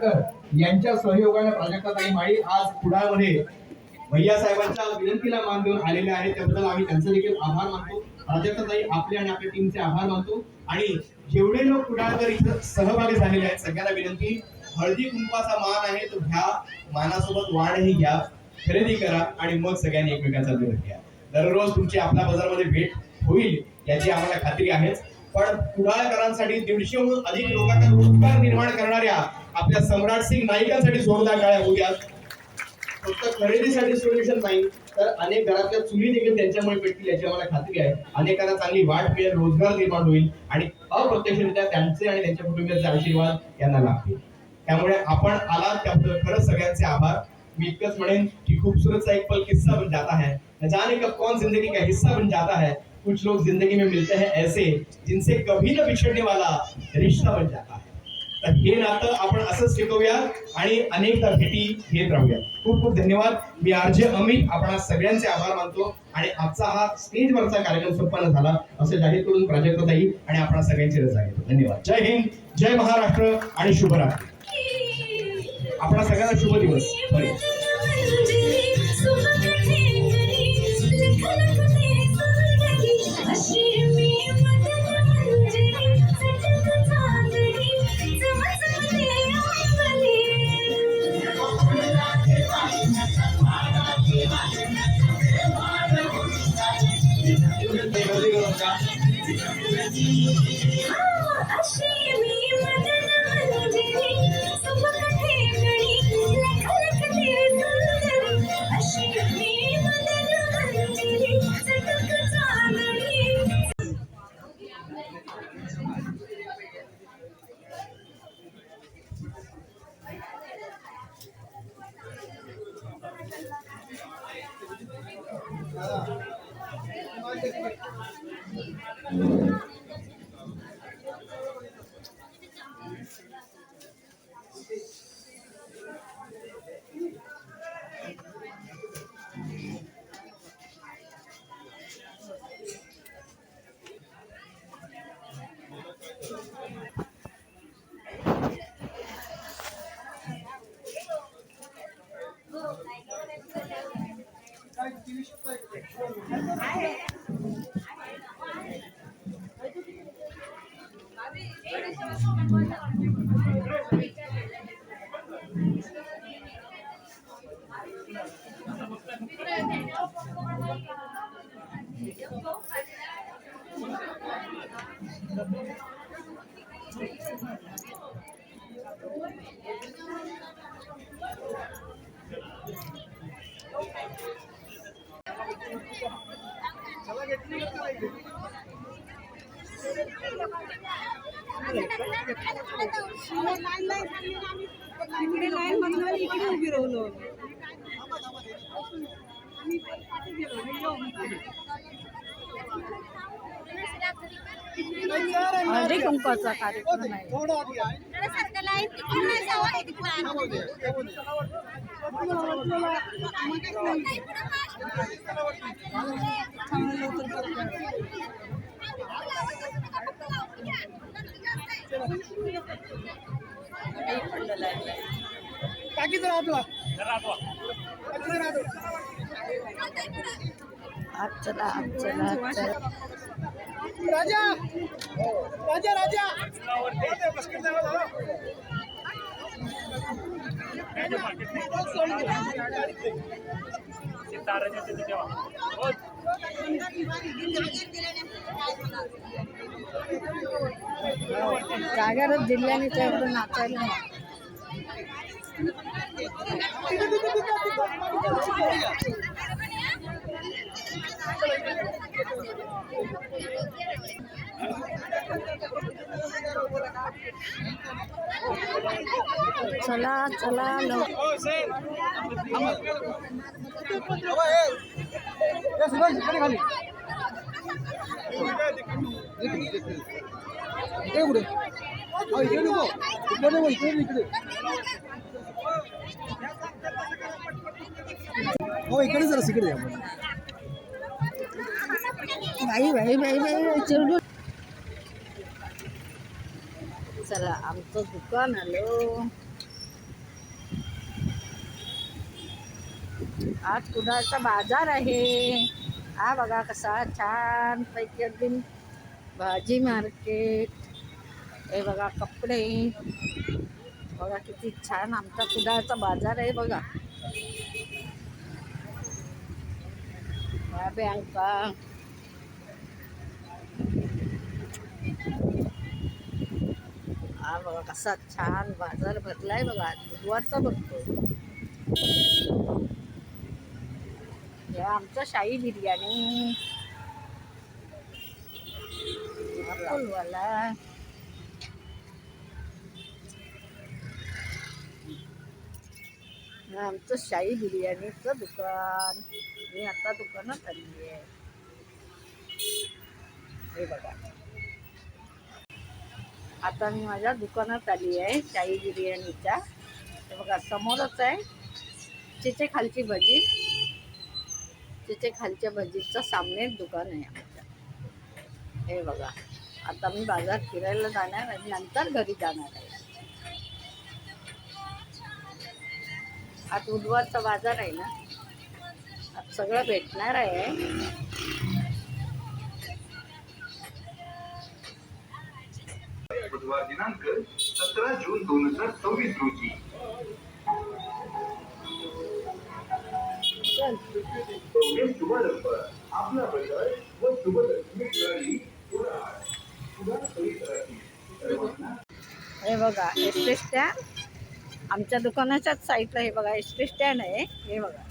शिरसाटकर यांच्या सहयोगाने प्राजक्ताताई माळी आज कुडाळमध्ये भैया साहेबांच्या विनंतीला मान देऊन आलेले आहेत, त्याबद्दल आम्ही त्यांचे देखील आभार मानतो. प्राजक्ताताई आपले आणि आपल्या टीमचे आभार मानतो. आणि जेवढे लोक कुडाळकर इथं सहभागी झालेले आहेत सगळ्यांना विनंती, हळदी कुंकवाचा मान आहे तो घ्या, मानासोबत वाणही घ्या, खरेदी करा आणि मग सगळ्यांनी एकमेकांचा निरोप घ्या. दररोज तुमची आपल्या बाजारामध्ये भेट होईल याची आम्हाला खात्री आहेच. पण कुडाळकरांसाठी 150हून अधिक लोकांना रोजगार निर्माण करणाऱ्या आपल्या सम्राट सिंग नाईकांसाठी जोरदार टाळ्या होऊ द्या. फक्त खरेदीसाठी सोल्युशन नाही तर अनेक घरातल्या चुली देखील त्यांच्यामुळे पेटतील याची आम्हाला खात्री आहे. अनेकांना चांगली वाट मिळेल, रोजगार निर्माण होईल आणि अप्रत्यक्षरित्या त्यांचे आणि त्यांच्या कुटुंबियांचे आशीर्वाद यांना लाभतील. त्यामुळे आपण आलात त्याबद्दल खरंच सगळ्यांचे आभार. मैं इतकंच म्हणेन की खूबसूरत सा एक पल किस्सा बन जाता है, न जाने कब कौन जिंदगी का हिस्सा बन जाता है. कुछ लोग जिंदगी में मिलते हैं ऐसे जिनसे कभी न बिछड़ने वाला रिश्ता बन जाता है. तर हे नातं आपण असंच टिकवूया आणि अनेकदा भेटी घेत राहूया. खूप खूप धन्यवाद. मी आरजे अमित आपणा सगळ्यांचे आभार मानतो आणि आजचा हा स्टेजवरचा कार्यक्रम संपन्न झाला असं जाहीर करून प्राजक्ताताई आणि आपण सगळ्यांची रजा घेतो. धन्यवाद. जय हिंद, जय महाराष्ट्र आणि शुभरात्री. आपणा सगळ्यांना शुभ दिवस. हळदी कुंकवाचा कार्यक्रम आहे. चला राजा राजा राजा जागरच जिल्ह्याने त्याकडून नाचायला चला चला इकडे जरा इकडे चिरडून चला आमचं दुकान आलो. आज कुडाळचा बाजार आहे. हा बघा कसा छान पैकी अगदी भाजी मार्केट. हे बघा कपडे बघा किती छान आमचा कुडाळचा बाजार आहे बघा. बँका हा बघा कसा छान बाजार भरलाय बघा. बुधवारचा भरतो. हे आमचं शाही बिर्याणी फुलवाला. आमचं शाही बिर्याणीचं दुकान. मी आता दुकानात आली आहे. हे बघा आता मी माझ्या दुकानात आली आहे शाही बिर्याणीच्या. हे बघा समोरच आहे चिचे खालची भजी. चिचे खालच्या भजीचं सामने दुकान आहे आमच्या. हे बघा आता मी बाजार फिरायला जाणार आणि नंतर घरी जाणार आहे. आज बुधवारचा बाजार आहे ना. आज सगळं भेटणार आहे. बुधवार दिनांक 17 जून 2024 रोजी. शुभारंभ आपला बदल व शुभलक्ष्मी गाडी कुडाळ परिसरातील सर्वांना. हे बघा एस टी स्टँड आमच्या दुकानाच्याच साईडला. हे बघा एस टी स्टँड आहे. हे बघा